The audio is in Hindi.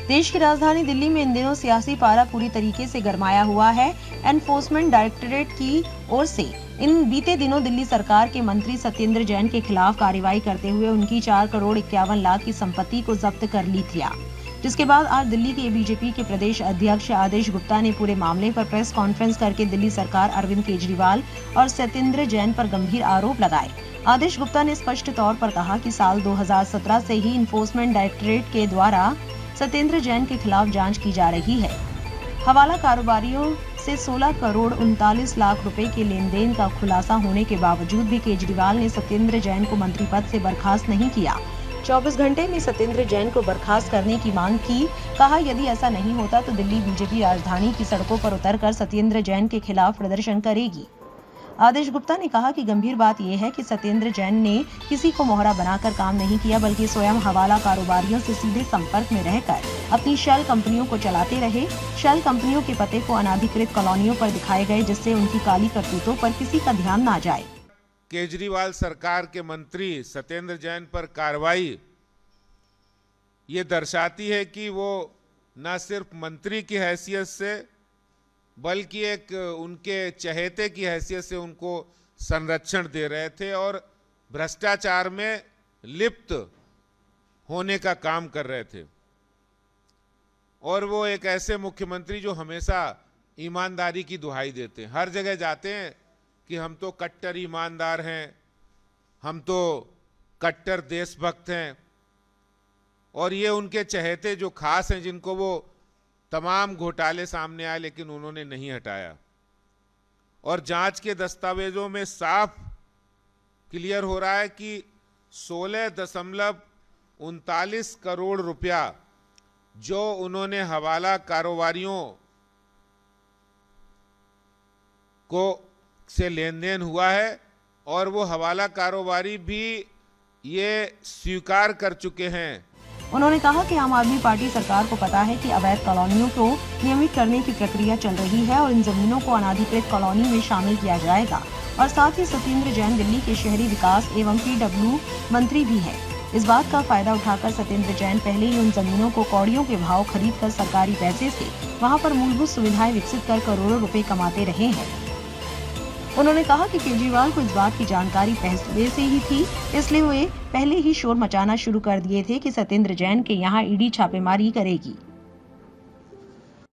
देश की राजधानी दिल्ली में इन दिनों सियासी पारा पूरी तरीके से गरमाया हुआ है। एनफोर्समेंट डायरेक्टोरेट की ओर से इन बीते दिनों दिल्ली सरकार के मंत्री सत्येंद्र जैन के खिलाफ कार्रवाई करते हुए उनकी 4 करोड़ 51 लाख की संपत्ति को जब्त कर ली थी, जिसके बाद आज दिल्ली के बीजेपी के प्रदेश अध्यक्ष आदेश गुप्ता ने पूरे मामले पर प्रेस कॉन्फ्रेंस करके दिल्ली सरकार, अरविंद केजरीवाल और सत्येंद्र जैन पर गंभीर आरोप लगाए। आदेश गुप्ता ने स्पष्ट तौर पर कहा कि साल 2017 से ही एनफोर्समेंट डायरेक्टोरेट के द्वारा सत्येंद्र जैन के खिलाफ जांच की जा रही है। हवाला कारोबारियों से 16 करोड़ 39 लाख रुपए के लेन देन का खुलासा होने के बावजूद भी केजरीवाल ने सत्येंद्र जैन को मंत्री पद से बर्खास्त नहीं किया। 24 घंटे में सत्येंद्र जैन को बर्खास्त करने की मांग की। कहा, यदि ऐसा नहीं होता तो दिल्ली बीजेपी राजधानी की सड़कों पर उतरकर सत्येंद्र जैन के खिलाफ प्रदर्शन करेगी। आदेश गुप्ता ने कहा कि गंभीर बात यह है कि सत्येंद्र जैन ने किसी को मोहरा बनाकर काम नहीं किया, बल्कि स्वयं हवाला कारोबारियों से सीधे संपर्क में रहकर अपनी शेल कंपनियों को चलाते रहे। शेल कंपनियों के पते को अनाधिकृत कॉलोनियों पर दिखाए गए, जिससे उनकी काली करतूतों पर किसी का ध्यान न जाए। केजरीवाल सरकार के मंत्री सत्येंद्र जैन पर कार्रवाई ये दर्शाती है कि वो न सिर्फ मंत्री की हैसियत से बल्कि एक उनके चहेते की हैसियत से उनको संरक्षण दे रहे थे और भ्रष्टाचार में लिप्त होने का काम कर रहे थे। और वो एक ऐसे मुख्यमंत्री जो हमेशा ईमानदारी की दुहाई देते हैं, हर जगह जाते हैं कि हम तो कट्टर ईमानदार हैं, हम तो कट्टर देशभक्त हैं। और ये उनके चहेते जो खास हैं, जिनको वो तमाम घोटाले सामने आए लेकिन उन्होंने नहीं हटाया। और जांच के दस्तावेजों में साफ क्लियर हो रहा है कि 16.39 करोड़ रुपया जो उन्होंने हवाला कारोबारियों को से लेन देन हुआ है, और वो हवाला कारोबारी भी ये स्वीकार कर चुके हैं। उन्होंने कहा कि आम आदमी पार्टी सरकार को पता है कि अवैध कॉलोनियों को नियमित करने की प्रक्रिया चल रही है और इन जमीनों को अनाधिकृत कॉलोनी में शामिल किया जाएगा। और साथ ही सत्येंद्र जैन दिल्ली के शहरी विकास एवं PW मंत्री भी है। इस बात का फायदा उठाकर सत्येंद्र जैन पहले ही उन जमीनों को कौड़ियों के भाव खरीद कर सरकारी पैसे से वहां पर मूलभूत सुविधाएं विकसित कर करोड़ों रुपए कमाते रहे हैं। उन्होंने कहा कि केजरीवाल को इस बात की जानकारी पहले से ही थी, इसलिए वे पहले ही शोर मचाना शुरू कर दिए थे कि सत्येंद्र जैन के यहाँ ईडी छापेमारी करेगी।